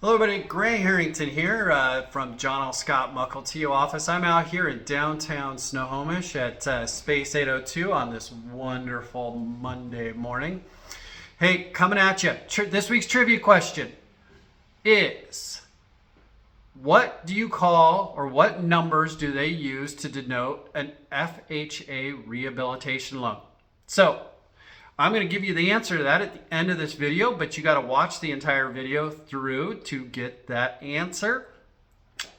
Hello everybody, Gray Harrington here from John L. Scott Mukilteo office. I'm out here in downtown Snohomish at Space 802 on this wonderful Monday morning. Hey, coming at you. This week's trivia question is, what do you call, or what numbers do they use to denote an FHA rehabilitation loan? So, I'm going to give you the answer to that at the end of this video, but you got to watch the entire video through to get that answer.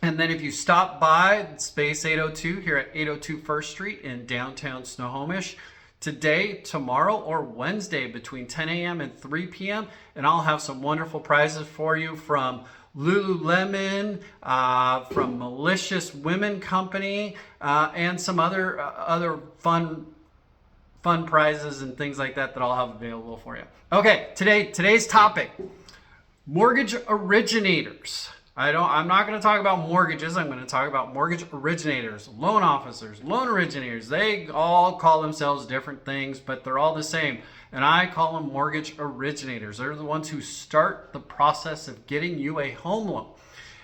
And then if you stop by Space 802 here at 802 First Street in downtown Snohomish today, tomorrow, or Wednesday between 10 a.m. and 3 p.m., and I'll have some wonderful prizes for you from Lululemon, from Malicious Women Company, and some other fun prizes and things like that I'll have available for you. Okay, today's topic, mortgage originators. I'm not going to talk about mortgages. I'm going to talk about mortgage originators, loan officers, loan originators. They all call themselves different things, but they're all the same. And I call them mortgage originators. They're the ones who start the process of getting you a home loan.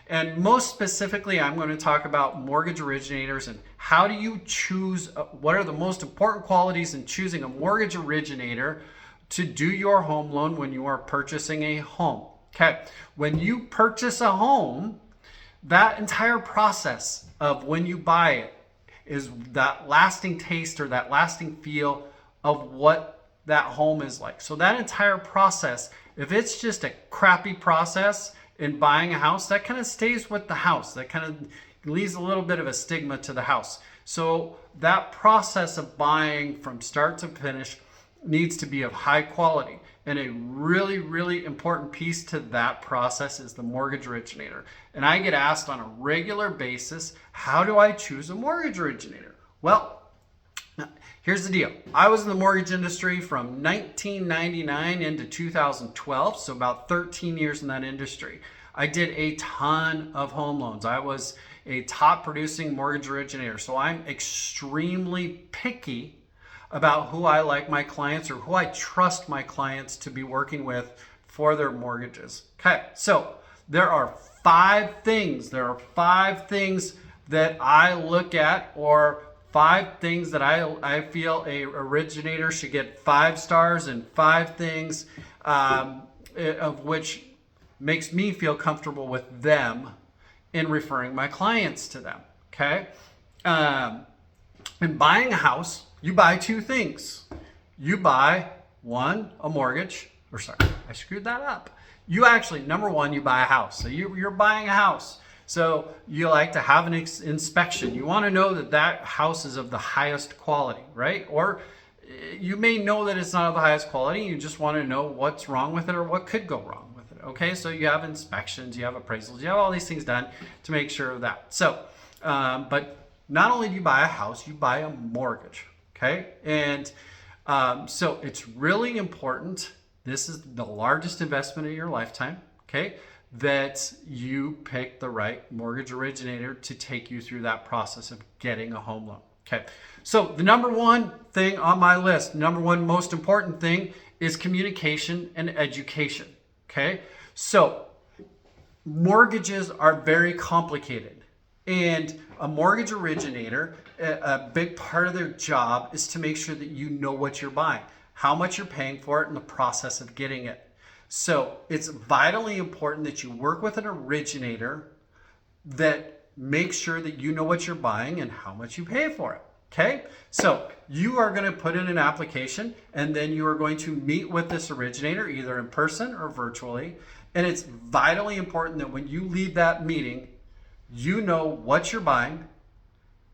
And most specifically, I'm going to talk about mortgage originators and how do you choose, what are the most important qualities in choosing a mortgage originator to do your home loan when you are purchasing a home. Okay, when you purchase a home, that entire process of when you buy it is that lasting taste or that lasting feel of what that home is like. So that entire process, if it's just a crappy process in buying a house, that kind of stays with the house. That kind of leaves a little bit of a stigma to the house. So that process of buying from start to finish needs to be of high quality. And a really, really important piece to that process is the mortgage originator. And I get asked on a regular basis, how do I choose a mortgage originator? Well, here's the deal. I was in the mortgage industry from 1999 into 2012, so about 13 years in that industry. I did a ton of home loans. I was a top producing mortgage originator, so I'm extremely picky about who I like my clients or who I trust my clients to be working with for their mortgages. Okay, so there are five things that I look at, or five things that I feel a originator should get 5 stars, and 5 things of which makes me feel comfortable with them in referring my clients to them. Okay, in buying a house, you buy 2 things. You buy, one, a mortgage, or sorry, I screwed that up. You actually, number one, you buy a house. So you're buying a house. So you like to have an inspection. You want to know that that house is of the highest quality, right? Or you may know that it's not of the highest quality. You just want to know what's wrong with it or what could go wrong with it. Okay, so you have inspections, you have appraisals, you have all these things done to make sure of that. So, but not only do you buy a house, you buy a mortgage. Okay, and so it's really important. This is the largest investment of your lifetime. Okay, that you pick the right mortgage originator to take you through that process of getting a home loan. Okay, so the number one thing on my list, number one most important thing, is communication and education. Okay, so mortgages are very complicated, and a mortgage originator, a big part of their job is to make sure that you know what you're buying, how much you're paying for it, and the process of getting it. So it's vitally important that you work with an originator that makes sure that you know what you're buying and how much you pay for it. Okay, so you are going to put in an application, and then you are going to meet with this originator either in person or virtually. And it's vitally important that when you leave that meeting, you know what you're buying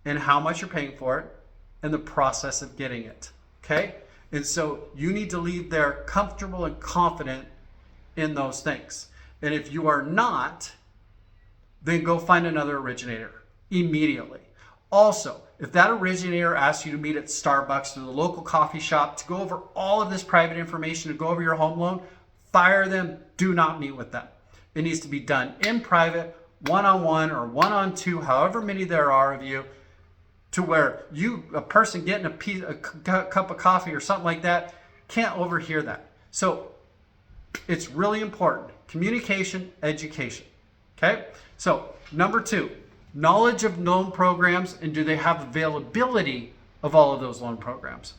and how much you're paying for it and the process of getting it. Okay, and so you need to leave there comfortable and confident in those things. And if you are not, then go find another originator immediately. Also, if that originator asks you to meet at Starbucks or the local coffee shop to go over all of this private information, to go over your home loan, fire them. Do not meet with them. It needs to be done in private, one-on-one or one-on-two, however many there are of you, to where a person getting a cup of coffee or something like that, can't overhear that. So it's really important. communication, education. Okay, so number 2, knowledge of loan programs, and do they have availability of all of those loan programs?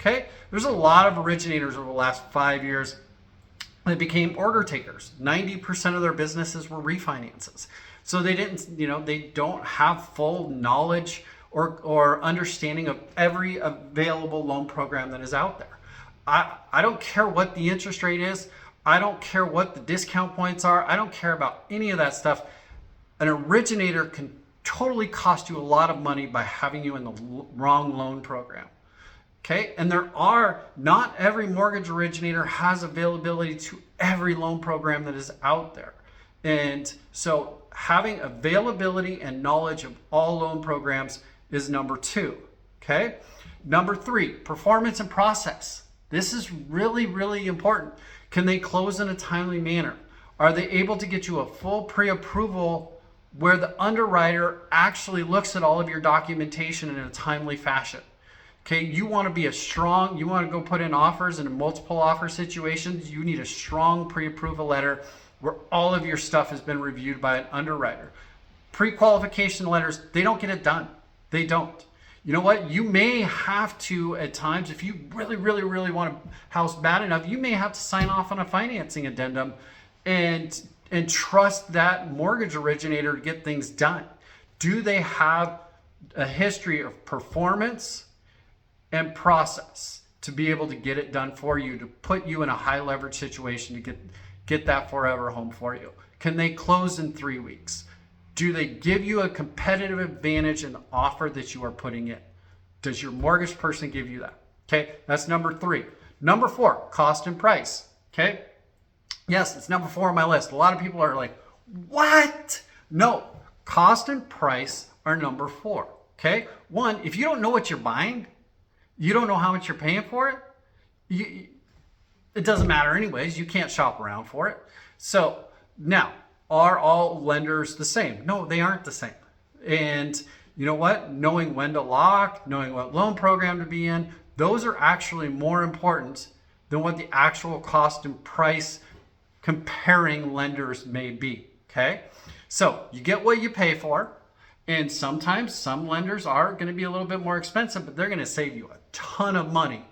Okay, there's a lot of originators over the last 5 years that became order takers. 90% of their businesses were refinances. So they didn't, they don't have full knowledge or understanding of every available loan program that is out there. I don't care what the interest rate is. I don't care what the discount points are. I don't care about any of that stuff. An originator can totally cost you a lot of money by having you in the wrong loan program. Okay, and not every mortgage originator has availability to every loan program that is out there. And so having availability and knowledge of all loan programs is number 2. Okay, number 3, performance and process. This is really, really important. Can they close in a timely manner? Are they able to get you a full pre-approval where the underwriter actually looks at all of your documentation in a timely fashion? Okay, you want to you want to go put in offers in multiple offer situations, you need a strong pre-approval letter where all of your stuff has been reviewed by an underwriter. Pre-qualification letters, they don't get it done. They don't. You know what? You may have to, at times, if you really, really, really want a house bad enough, you may have to sign off on a financing addendum and trust that mortgage originator to get things done. Do they have a history of performance and process to be able to get it done for you, to put you in a high leverage situation to get that forever home for you? Can they close in 3 weeks? Do they give you a competitive advantage in the offer that you are putting in? Does your mortgage person give you that? Okay, that's number 3. Number 4, cost and price. Okay, yes, it's number 4 on my list. A lot of people are like, what? No, cost and price are number 4. Okay, 1, if you don't know what you're buying, you don't know how much you're paying for it, it doesn't matter anyways. You can't shop around for it. So now, are all lenders the same? No, they aren't the same. And you know what? Knowing when to lock, knowing what loan program to be in, those are actually more important than what the actual cost and price comparing lenders may be. Okay? So you get what you pay for. And sometimes some lenders are going to be a little bit more expensive, but they're going to save you a ton of money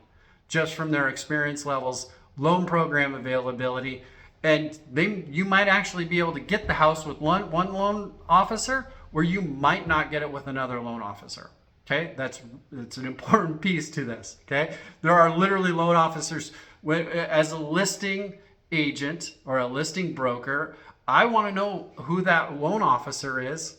just from their experience levels, loan program availability, and you might actually be able to get the house with one loan officer where you might not get it with another loan officer. Okay, that's an important piece to this. Okay, there are literally loan officers. As a listing agent or a listing broker, I want to know who that loan officer is,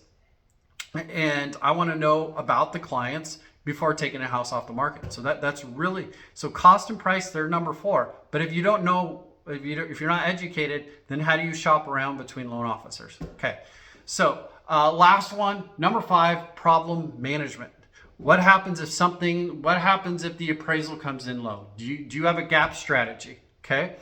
and I want to know about the clients before taking a house off the market. So that's really, so cost and price, they're number 4. But if you don't know, if you're not educated, then how do you shop around between loan officers? Okay, so last one, number 5, problem management. What happens if the appraisal comes in low? Do you have a gap strategy? Okay,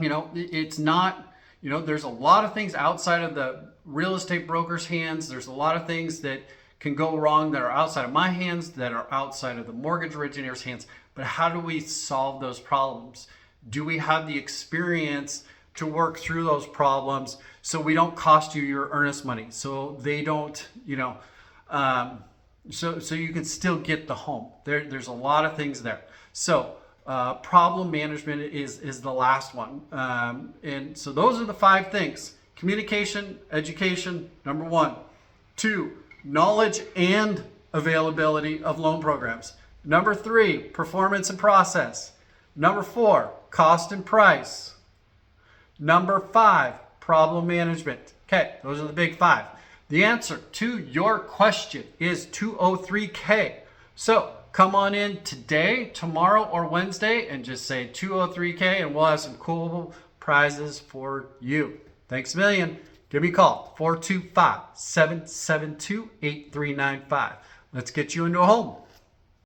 it's not, there's a lot of things outside of the real estate broker's hands. There's a lot of things that can go wrong that are outside of my hands, that are outside of the mortgage originator's hands. But how do we solve those problems? Do we have the experience to work through those problems so we don't cost you your earnest money, so they don't, so you can still get the home? There's a lot of things there. So problem management is the last one. And so those are the 5 things: communication, education, number 1. 2, knowledge and availability of loan programs. Number 3, performance and process. Number 4, cost and price. Number 5, problem management. Okay, those are the big 5. The answer to your question is 203K. So come on in today, tomorrow, or Wednesday and just say 203K and we'll have some cool prizes for you. Thanks a million. Give me a call, 425-772-8395. Let's get you into a home.